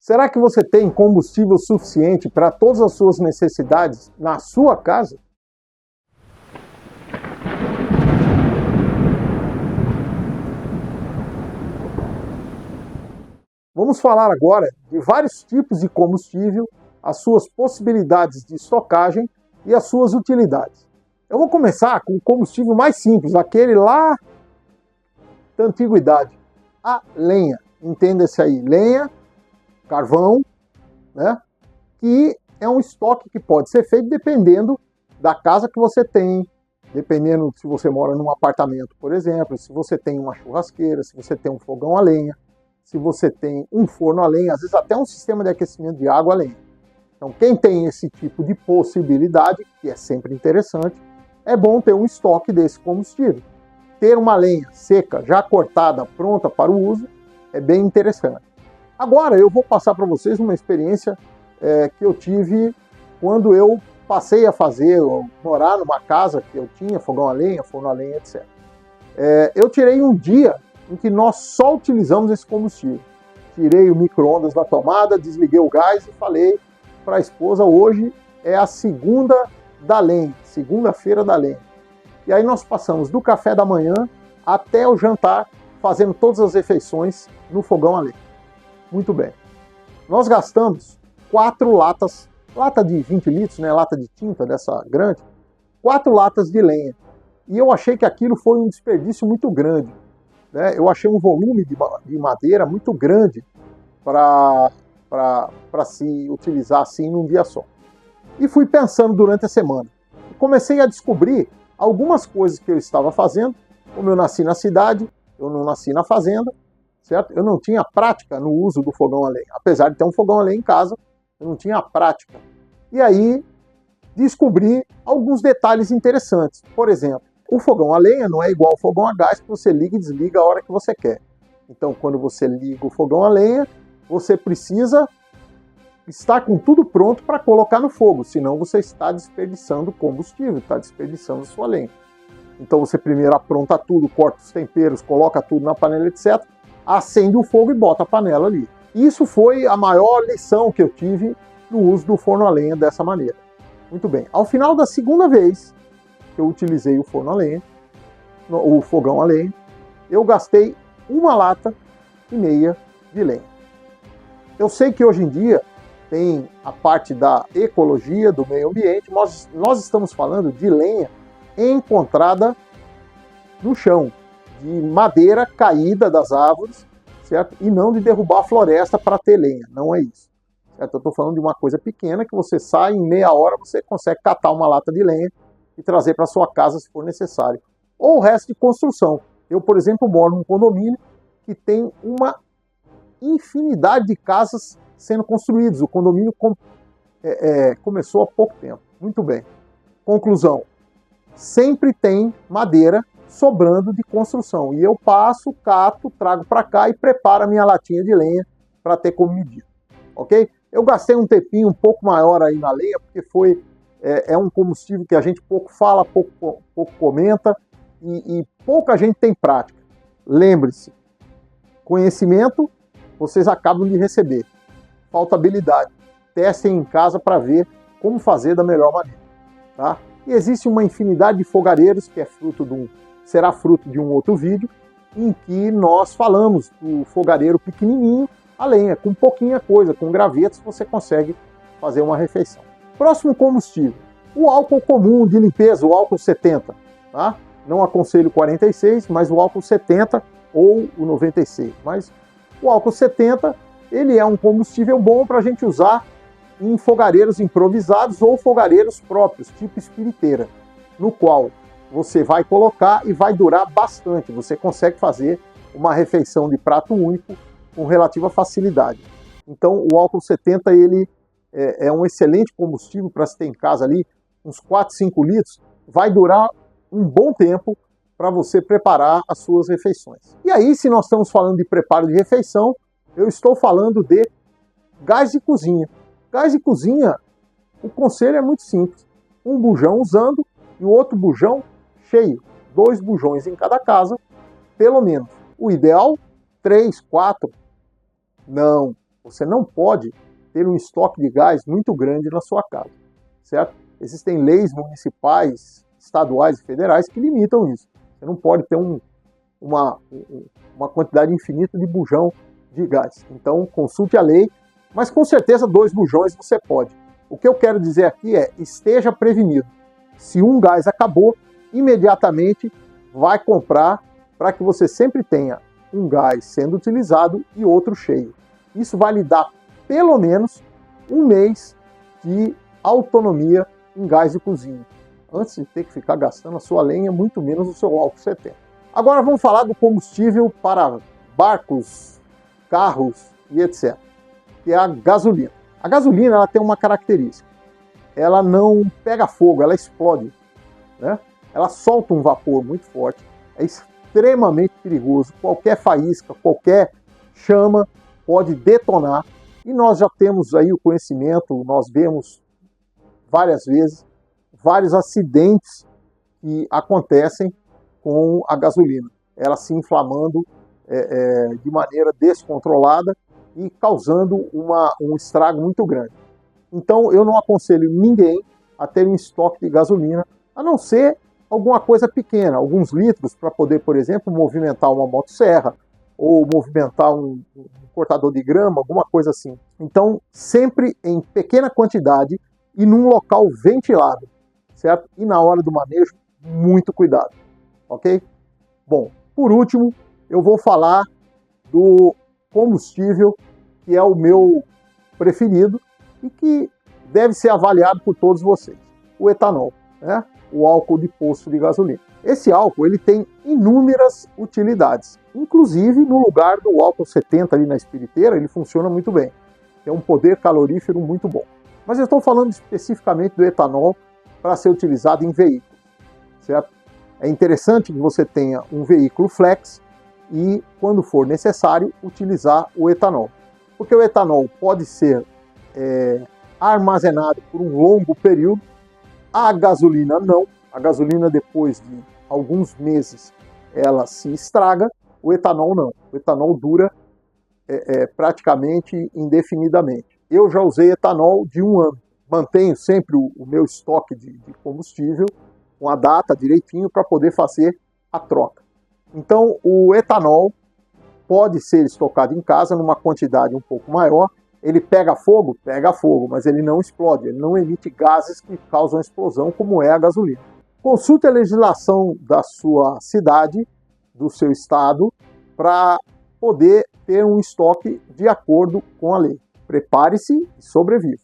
Será que você tem combustível suficiente para todas as suas necessidades na sua casa? Vamos falar agora de vários tipos de combustível, as suas possibilidades de estocagem e as suas utilidades. Eu vou começar com o combustível mais simples, aquele lá da antiguidade, a lenha. Entenda-se aí, lenha, carvão, né? Que é um estoque que pode ser feito dependendo da casa que você tem, dependendo se você mora num apartamento, por exemplo, se você tem uma churrasqueira, se você tem um fogão a lenha, se você tem um forno a lenha, às vezes até um sistema de aquecimento de água a lenha. Então, quem tem esse tipo de possibilidade, que é sempre interessante, é bom ter um estoque desse combustível. Ter uma lenha seca, já cortada, pronta para o uso, é bem interessante. Agora, eu vou passar para vocês uma experiência que eu tive quando eu passei a morar numa casa que eu tinha fogão a lenha, forno a lenha, etc. Eu tirei um dia em que nós só utilizamos esse combustível. Tirei o micro-ondas da tomada, desliguei o gás e falei para a esposa, hoje é a segunda da lenha, segunda-feira da lenha. E aí nós passamos do café da manhã até o jantar, fazendo todas as refeições no fogão a lenha. Muito bem. Nós gastamos 4 latas, lata de 20 litros, né, lata de tinta dessa grande, 4 latas de lenha. E eu achei que aquilo foi um desperdício muito grande. Eu achei um volume de madeira muito grande para se utilizar assim num dia só. E fui pensando durante a semana. E comecei a descobrir algumas coisas que eu estava fazendo. Como eu nasci na cidade, eu não nasci na fazenda, certo? Eu não tinha prática no uso do fogão a lenha. Apesar de ter um fogão a lenha em casa, eu não tinha prática. E aí descobri alguns detalhes interessantes. Por exemplo, o fogão a lenha não é igual ao fogão a gás que você liga e desliga a hora que você quer. Então, quando você liga o fogão a lenha, você precisa estar com tudo pronto para colocar no fogo, senão você está desperdiçando combustível, está desperdiçando sua lenha. Então, você primeiro apronta tudo, corta os temperos, coloca tudo na panela, etc., acende o fogo e bota a panela ali. Isso foi a maior lição que eu tive no uso do forno a lenha dessa maneira. Muito bem. Ao final da segunda vez que eu utilizei o forno a lenha, o fogão a lenha, eu gastei 1,5 lata de lenha. Eu sei que hoje em dia tem a parte da ecologia, do meio ambiente, mas nós estamos falando de lenha encontrada no chão, de madeira caída das árvores, certo? E não de derrubar a floresta para ter lenha, não é isso. Certo? Eu estou falando de uma coisa pequena que você sai em meia hora, você consegue catar uma lata de lenha e trazer para sua casa se for necessário. Ou o resto de construção. Eu, por exemplo, moro num condomínio que tem uma infinidade de casas sendo construídas. O condomínio começou há pouco tempo. Muito bem. Conclusão. Sempre tem madeira sobrando de construção. E eu passo, cato, trago para cá e preparo a minha latinha de lenha para ter como medir. Ok? Eu gastei um tempinho um pouco maior aí na lenha, porque é um combustível que a gente pouco fala, pouco comenta e pouca gente tem prática. Lembre-se, conhecimento vocês acabam de receber. Falta habilidade. Testem em casa para ver como fazer da melhor maneira. Tá? E existe uma infinidade de fogareiros que será fruto de um outro vídeo em que nós falamos do fogareiro pequenininho, a lenha, com pouquinha coisa, com gravetos você consegue fazer uma refeição. Próximo combustível, o álcool comum de limpeza, o álcool 70. Tá? Não aconselho 46, mas o álcool 70 ou o 96. Mas o álcool 70, ele é um combustível bom para a gente usar em fogareiros improvisados ou fogareiros próprios, tipo espiriteira, no qual você vai colocar e vai durar bastante. Você consegue fazer uma refeição de prato único com relativa facilidade. Então, o álcool 70, ele é um excelente combustível para se ter em casa ali, uns 4, 5 litros, vai durar um bom tempo para você preparar as suas refeições. E aí, se nós estamos falando de preparo de refeição, eu estou falando de gás de cozinha. Gás de cozinha, o conselho é muito simples. Um bujão usando e o outro bujão cheio. 2 bujões em cada casa, pelo menos. O ideal, 3, 4. Não. Você não pode ter um estoque de gás muito grande na sua casa, certo? Existem leis municipais, estaduais e federais que limitam isso. Você não pode ter uma quantidade infinita de bujão de gás. Então, consulte a lei, mas com certeza 2 bujões você pode. O que eu quero dizer aqui é, esteja prevenido. Se um gás acabou, imediatamente vai comprar para que você sempre tenha um gás sendo utilizado e outro cheio. Isso vai lhe dar pelo menos 1 mês de autonomia em gás de cozinha, antes de ter que ficar gastando a sua lenha, muito menos o seu álcool 70. Agora vamos falar do combustível para barcos, carros e etc., que é a gasolina. A gasolina ela tem uma característica, ela não pega fogo, ela explode, né? Ela solta um vapor muito forte, é extremamente perigoso, qualquer faísca, qualquer chama pode detonar, e nós já temos aí o conhecimento, nós vemos várias vezes, vários acidentes que acontecem com a gasolina, ela se inflamando de maneira descontrolada e causando um estrago muito grande. Então eu não aconselho ninguém a ter um estoque de gasolina, a não ser alguma coisa pequena, alguns litros, para poder, por exemplo, movimentar uma motosserra, ou movimentar um cortador de grama, alguma coisa assim. Então, sempre em pequena quantidade e num local ventilado, certo? E na hora do manejo, muito cuidado, ok? Bom, por último, eu vou falar do combustível que é o meu preferido e que deve ser avaliado por todos vocês, o etanol, né? O álcool de posto de gasolina. Esse álcool ele tem inúmeras utilidades, inclusive no lugar do álcool 70 ali na espiriteira, ele funciona muito bem, tem um poder calorífero muito bom. Mas eu estou falando especificamente do etanol para ser utilizado em veículos, certo? É interessante que você tenha um veículo flex e, quando for necessário, utilizar o etanol. Porque o etanol pode ser armazenado por um longo período, a gasolina não. A gasolina, depois de alguns meses, ela se estraga, o etanol não. O etanol dura praticamente indefinidamente. Eu já usei etanol de 1 ano. Mantenho sempre o meu estoque de combustível, com a data direitinho, para poder fazer a troca. Então, o etanol pode ser estocado em casa numa quantidade um pouco maior. Ele pega fogo, mas ele não explode, ele não emite gases que causam explosão, como é a gasolina. Consulte a legislação da sua cidade, do seu estado, para poder ter um estoque de acordo com a lei. Prepare-se e sobreviva.